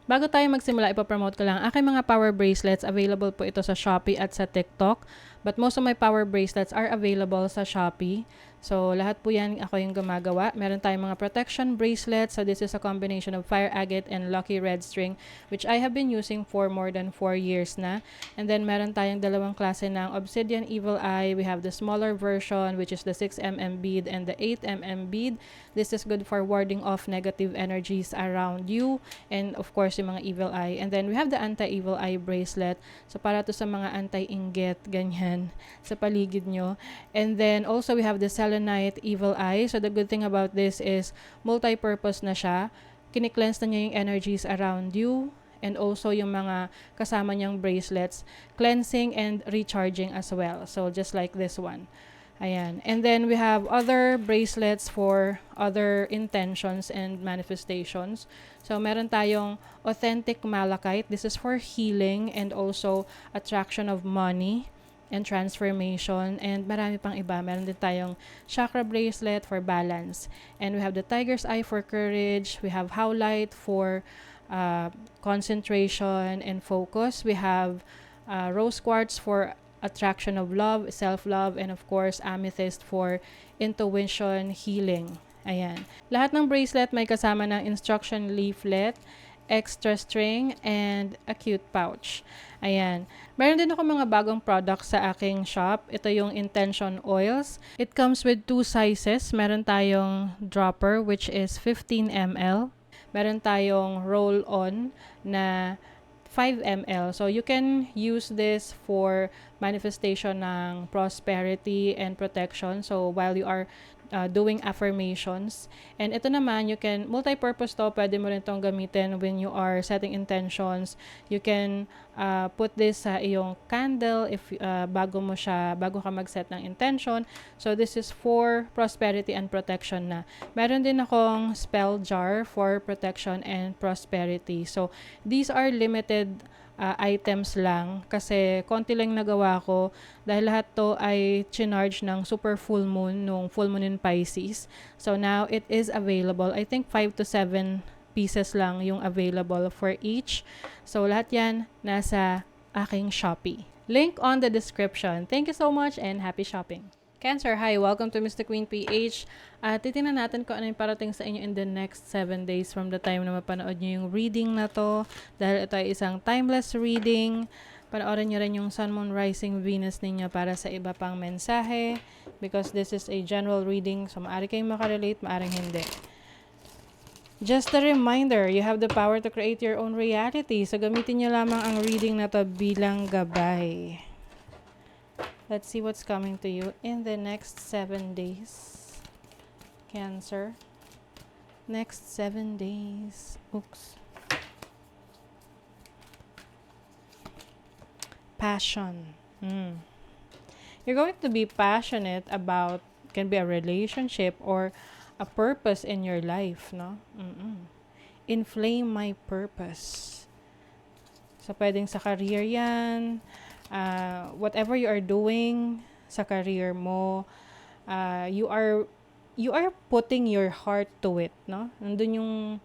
Bago tayo magsimula, ipapromote ko lang. Aking mga power bracelets, available po ito sa Shopee at sa TikTok. But most of my power bracelets are available sa Shopee. So, lahat po yan ako yung gumagawa. Meron tayong mga protection bracelets. So, this is a combination of fire agate and lucky red string, which I have been using for more than 4 years na. And then, meron tayong dalawang klase ng obsidian evil eye. We have the smaller version, which is the 6mm bead and the 8mm bead. This is good for warding off negative energies around you. And of course, yung mga evil eye. And then, we have the anti-evil eye bracelet. So, para to sa mga anti-inggit, ganyan, sa paligid nyo. And then, also, we have the selenite evil eye. So, the good thing about this is, multi-purpose na siya. Kini-cleanse na niya yung energies around you. And also, yung mga kasama niyang bracelets, cleansing and recharging as well. So, just like this one. Ayan. And then we have other bracelets for other intentions and manifestations. So meron tayong authentic malachite. This is for healing and also attraction of money and transformation. And marami pang iba. Meron din tayong chakra bracelet for balance. And we have the tiger's eye for courage. We have howlite for concentration and focus. We have rose quartz for attraction of love, self-love, and of course, amethyst for intuition, healing. Ayan. Lahat ng bracelet may kasama ng instruction leaflet, extra string, and a cute pouch. Ayan. Meron din ako mga bagong products sa aking shop. Ito yung Intention Oils. It comes with 2 sizes. Meron tayong dropper, which is 15 ml. Meron tayong roll-on na 5 ml. So, you can use this for manifestation ng prosperity and protection. So, while you are doing affirmations. And ito naman, you can, multi-purpose to, pwede mo rin itong gamitin when you are setting intentions. You can put this sa iyong candle if bago ka mag-set ng intention. So, this is for prosperity and protection na. Meron din akong spell jar for protection and prosperity. So, these are limited items lang kasi konti lang nagawa ko dahil lahat to ay chinarge ng super full moon nung full moon in Pisces. So now it is available. I think 5 to 7 pieces lang yung available for each. So lahat yan nasa aking Shopee. Link on the description. Thank you so much and happy shopping. Cancer, hi! Welcome to Mr. Queen PH. Titingnan natin kung ano yung parating sa inyo in the next 7 days from the time na mapanood nyo yung reading na to. Dahil ito ay isang timeless reading. Panoorin nyo rin yung Sun, Moon, Rising, Venus ninyo para sa iba pang mensahe. Because this is a general reading. So, maaari kayong makarelate, maaring hindi. Just a reminder, you have the power to create your own reality. So, gamitin nyo lamang ang reading na to bilang gabay. Let's see what's coming to you in the next 7 days. Cancer. Next 7 days. Oops. Passion. You're going to be passionate about, can be a relationship or a purpose in your life, no? Inflame my purpose. So, pwedeng sa career yan. Whatever you are doing sa career mo, you are putting your heart to it, no? Nandun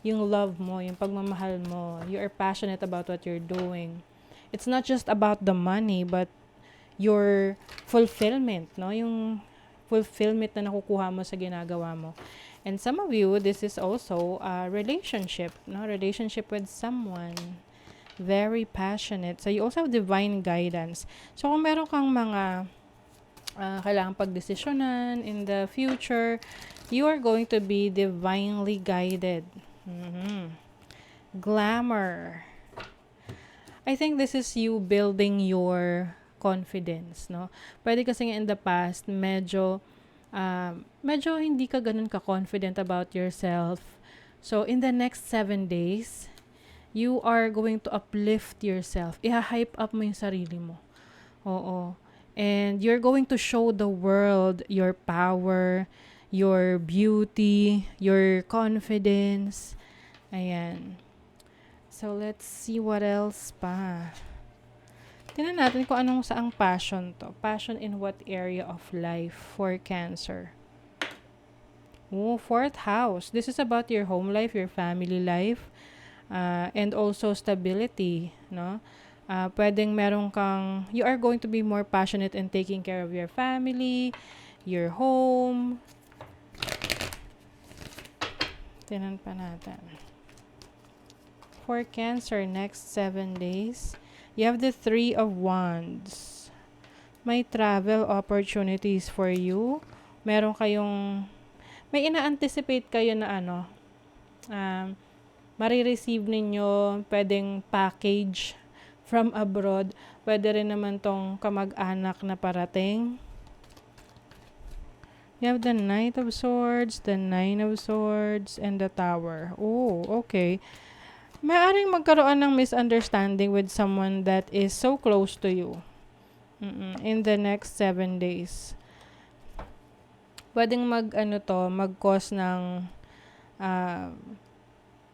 yung love mo, yung pagmamahal mo. You are passionate about what you're doing. It's not just about the money, but your fulfillment, no? Yung fulfillment na nakukuha mo sa ginagawa mo. And some of you, this is also a relationship, no? Relationship with someone. Very passionate. So, you also have divine guidance. So, kung meron kang mga kailangang pagdesisyonan in the future, you are going to be divinely guided. Glamour. I think this is you building your confidence, no? Pwede kasi in the past, medyo hindi ka ganun ka-confident about yourself. So, in the next 7 days, you are going to uplift yourself. I-hype up mo yung sarili mo. Oo. And you're going to show the world your power, your beauty, your confidence. Ayan. So, let's see what else pa. Tingnan natin kung anong saang passion to. Passion in what area of life for Cancer? Oh, 4th house. This is about your home life, your family life. and also stability, no? Pwedeng meron kang, you are going to be more passionate in taking care of your family, your home. Tinan pa natin. For Cancer, next 7 days, you have the 3 of Wands. May travel opportunities for you. Meron kayong, may ina-anticipate kayo na ano, marireceive ninyo, pwedeng package from abroad. Pwede rin naman tong kamag-anak na parating. You have the Knight of Swords, the Nine of Swords, and the Tower. Oh, okay. Maaring magkaroon ng misunderstanding with someone that is so close to you in the next 7 days. Pwedeng mag-cause ng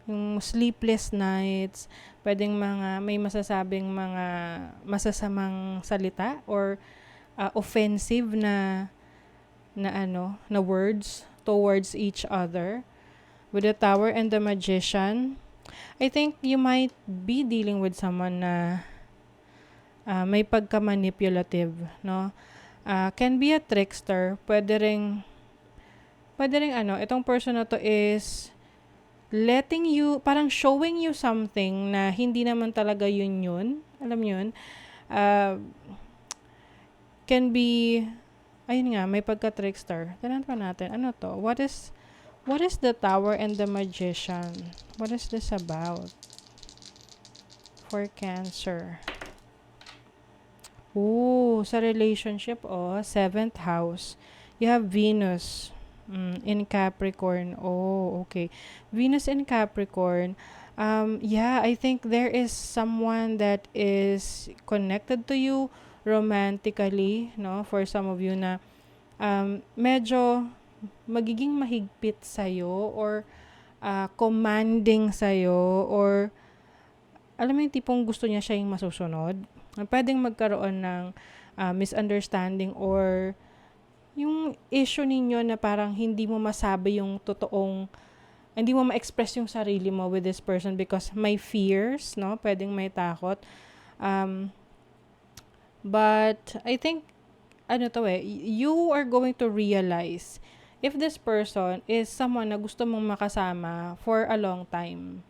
yung sleepless nights, pwedeng may masasabing mga masasamang salita or offensive na words towards each other. With the Tower and the Magician, I think you might be dealing with someone na may pagka-manipulative, no? Can be a trickster. Pwede ring itong person na to is letting you, parang showing you something na hindi naman talaga yun. Alam yun? Can be, ayun nga, may pagka-trickster. Tignan pa natin. Ano to? What is the Tower and the Magician? What is this about? For Cancer. Ooh, sa relationship, 7th house. You have Venus in Capricorn. Oh, okay. Venus in Capricorn. I think there is someone that is connected to you romantically, no? For some of you na medyo magiging mahigpit sa'yo or commanding sa'yo or alam mo yung tipong gusto niya siya yung masusunod. Pwedeng magkaroon ng misunderstanding or yung issue ninyo na parang hindi mo masabi yung totoong, hindi mo ma-express yung sarili mo with this person because may fears, no? Pwedeng may takot. But I think you are going to realize if this person is someone na gusto mong makasama for a long time.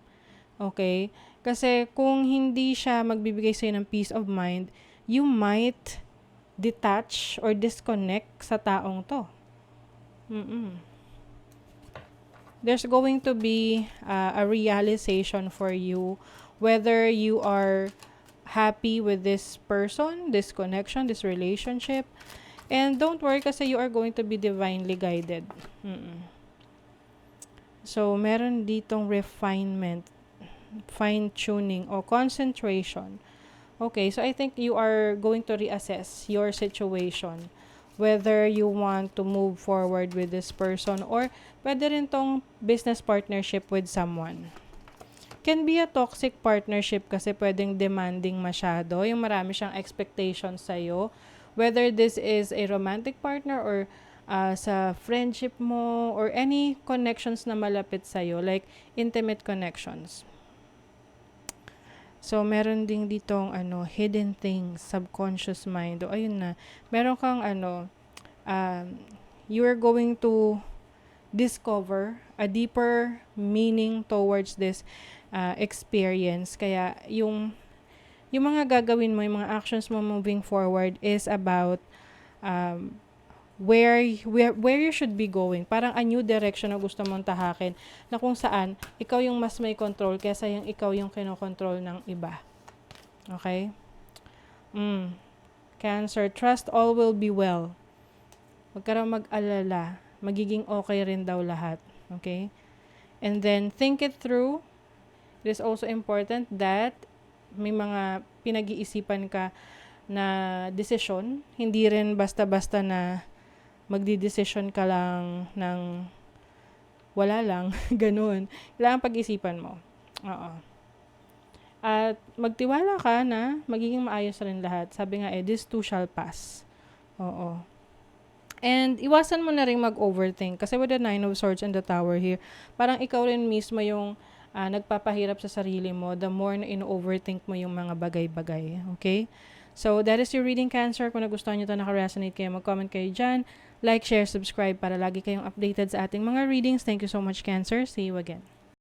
Okay? Kasi kung hindi siya magbibigay sa'yo ng peace of mind, you might detach or disconnect sa taong to. There's going to be a realization for you whether you are happy with this person, this connection, this relationship. And don't worry kasi you are going to be divinely guided. So, meron ditong refinement, fine-tuning, o concentration. Okay, so I think you are going to reassess your situation. Whether you want to move forward with this person or pwede rin tong business partnership with someone. Can be a toxic partnership kasi pwedeng demanding masyado. Yung marami siyang expectations sa'yo. Whether this is a romantic partner or sa friendship mo or any connections na malapit sa'yo, like intimate connections. So, meron ding ditong hidden things, subconscious mind. O, ayun na. Meron kang you are going to discover a deeper meaning towards this experience. Kaya, yung mga gagawin mo, yung mga actions mo moving forward is about where you should be going. Parang a new direction na gusto mong tahakin na kung saan ikaw yung mas may control kaysa yung ikaw yung kinokontrol ng iba. Okay? Cancer, trust all will be well. Huwag ka raw mag-alala. Magiging okay rin daw lahat. Okay? And then, think it through. It is also important that may mga pinag-iisipan ka na desisyon. Hindi rin basta-basta na magdi-decision ka lang ng wala lang. Ganun. Kailangan pag-isipan mo. Oo. At magtiwala ka na magiging maayos rin lahat. Sabi nga this too shall pass. Oo. And iwasan mo na rin mag-overthink. Kasi with the Nine of Swords and the Tower here, parang ikaw rin mismo yung nagpapahirap sa sarili mo, the more na ino-overthink mo yung mga bagay-bagay. Okay? So, that is your reading, Cancer. Kung nagustuhan nyo ito, naka-resonate kayo, mag-comment kayo dyan. Like, share, subscribe para lagi kayong updated sa ating mga readings. Thank you so much, Cancer. See you again.